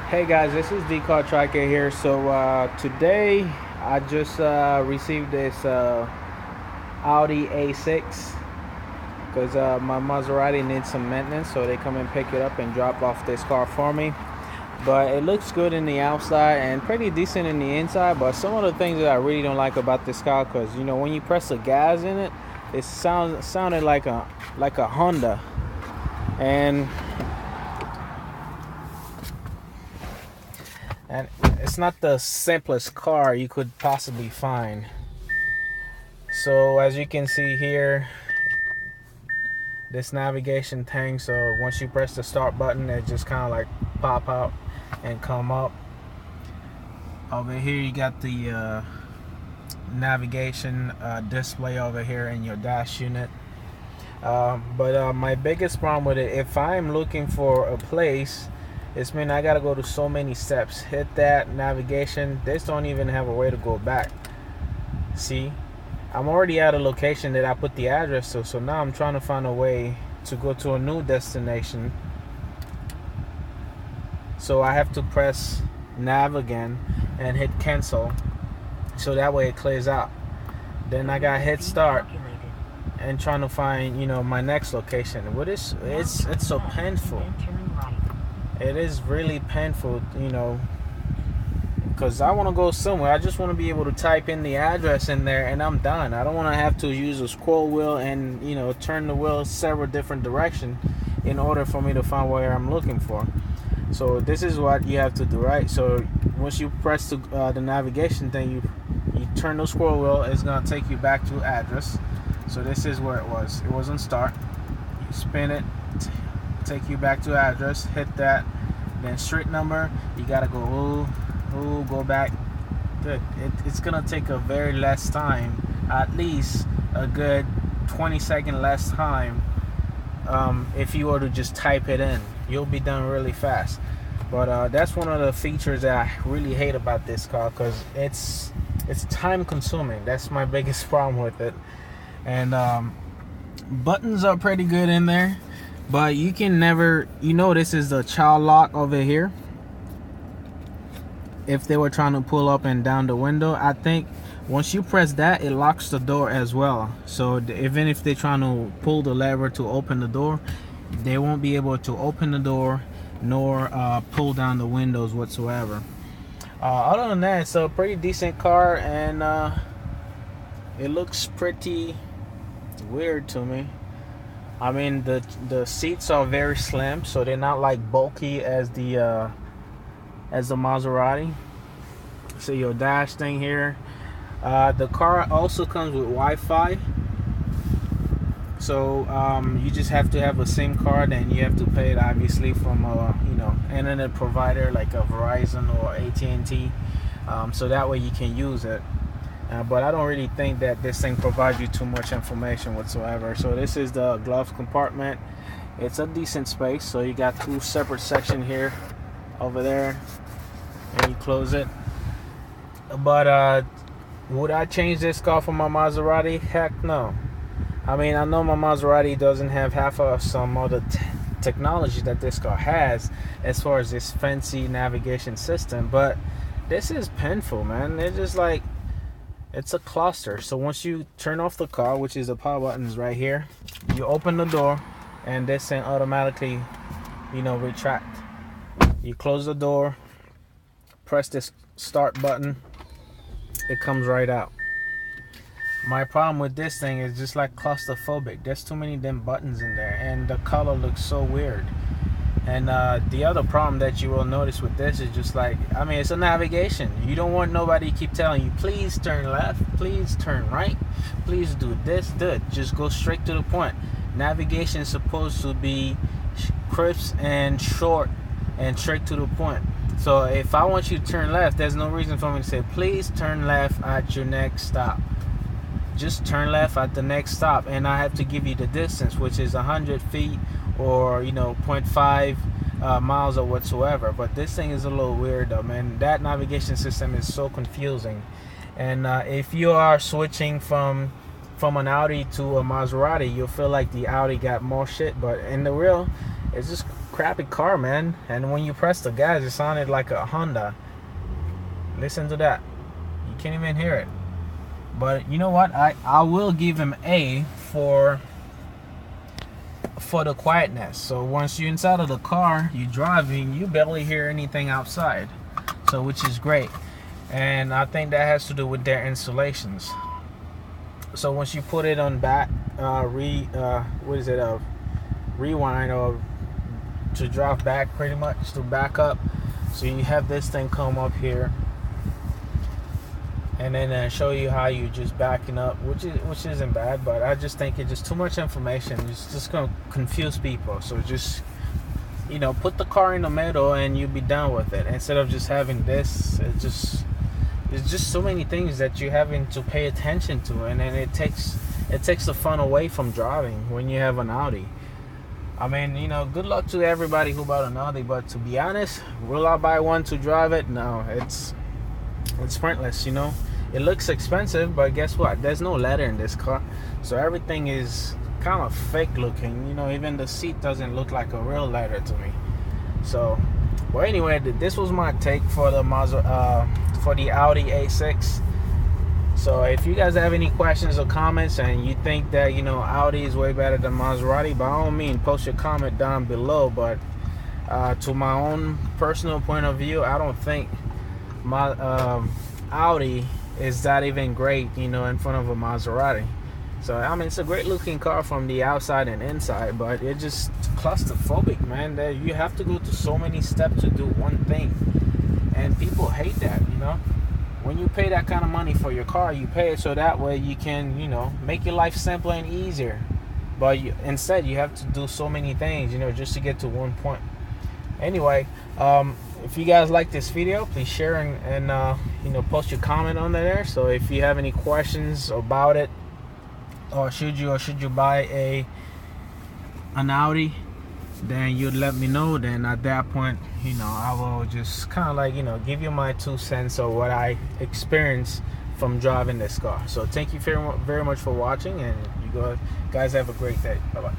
Hey guys, this is the Car Tracker here. So today I just received this Audi A6 because my Maserati needs some maintenance, so they come and pick it up and drop off this car for me. But it looks good in the outside and pretty decent in the inside. But some of the things that I really don't like about this car, because when you press the gas in it, it sounded like a Honda, and it's not the simplest car you could possibly find. So as you can see here, this navigation thing, so once you press the start button, it just kind of like pop out and come up. Over here you got the navigation display over here in your dash unit. But my biggest problem with it, if I'm looking for a place, it's mean I gotta go to so many steps. Hit that navigation. This don't even have a way to go back. See, I'm already at a location that I put the address to, so now I'm trying to find a way to go to a new destination. So I have to press nav again and hit cancel, so that way it clears out. Then I got hit start and trying to find my next location. What is it's so painful. It is really painful, because I want to go somewhere. I just want to be able to type in the address in there and I'm done. I don't want to have to use a scroll wheel and turn the wheel several different directions in order for me to find where I'm looking for. So this is what you have to do, right? So once you press the navigation thing, you turn the scroll wheel, it's gonna take you back to address. So this is where it was. It was on start. You spin it, take you back to address, hit that, then street number, you gotta go go back. Good. It's gonna take a very less time, at least a good 20-second less time. If you were to just type it in, you'll be done really fast. But that's one of the features that I really hate about this car, because it's time consuming. That's my biggest problem with it. And buttons are pretty good in there, but you can never, this is the child lock over here. If they were trying to pull up and down the window, I think once you press that, it locks the door as well. So even if they're trying to pull the lever to open the door, they won't be able to open the door nor pull down the windows whatsoever. Other than that, it's a pretty decent car, and it looks pretty weird to me. I mean, the seats are very slim, so they're not like bulky as the Maserati. So your dash thing here. The car also comes with Wi-Fi. So you just have to have a SIM card, and you have to pay it obviously from internet provider like a Verizon or AT&T, so that way you can use it. But I don't really think that this thing provides you too much information whatsoever. So this is the glove compartment. It's a decent space. So you got two separate sections here, over there, and you close it. But would I change this car for my Maserati? Heck no. I mean, I know my Maserati doesn't have half of some other technology that this car has as far as this fancy navigation system, but this is painful, man. It's just like, it's a cluster. So once you turn off the car, which is the power buttons right here, you open the door, and this thing automatically retract. You close the door, press this start button, it comes right out. My problem with this thing is just like claustrophobic. There's too many damn buttons in there, and the color looks so weird. And the other problem that you will notice with this is just like, I mean, it's a navigation. You don't want nobody to keep telling you, please turn left, please turn right, please do this, do it. Just go straight to the point. Navigation is supposed to be crisp and short and straight to the point. So if I want you to turn left, there's no reason for me to say, please turn left at your next stop. Just turn left at the next stop, and I have to give you the distance, which is 100 feet or 0.5 miles or whatsoever. But this thing is a little weird though, man. That navigation system is so confusing. And if you are switching from an Audi to a Maserati, you'll feel like the Audi got more shit, but in the real, it's just crappy car, man. And when you press the gas, it sounded like a Honda. Listen to that. You can't even hear it. But you know what? I will give him A for the quietness. So once you're inside of the car, you're driving, you barely hear anything outside. So which is great. And I think that has to do with their installations. So once you put it on back, rewind, or to drive back, pretty much to back up. So you have this thing come up here, and then show you how you just backing up, which isn't bad, but I just think it's just too much information. It's just gonna confuse people. So just, you know, put the car in the middle and you'll be done with it, instead of just having this. It's just so many things that you're having to pay attention to, and then it takes the fun away from driving when you have an Audi. I mean, you know, good luck to everybody who bought an Audi, but to be honest, will I buy one to drive it? No, it's pointless, you know. It looks expensive, but guess what? There's no leather in this car, so everything is kind of fake looking. You know, even the seat doesn't look like a real leather to me. So, well, anyway, this was my take for the Audi A6. So if you guys have any questions or comments, and you think that, you know, Audi is way better than Maserati, by all means post your comment down below. But to my own personal point of view, I don't think my Audi is that even great, you know, in front of a Maserati. So I mean, it's a great looking car from the outside and inside, but it's just claustrophobic, man. That you have to go to so many steps to do one thing, and people hate that, you know. When you pay that kind of money for your car, you pay it so that way you can, you know, make your life simpler and easier. But instead, you have to do so many things, you know, just to get to one point. Anyway, if you guys like this video, please share and you know, post your comment on there. So if you have any questions about it, or should you buy an Audi, then you'd let me know. Then at that point, you know, I will just kind of like, you know, give you my 2 cents of what I experienced from driving this car. So thank you very much for watching, and you guys have a great day. Bye bye.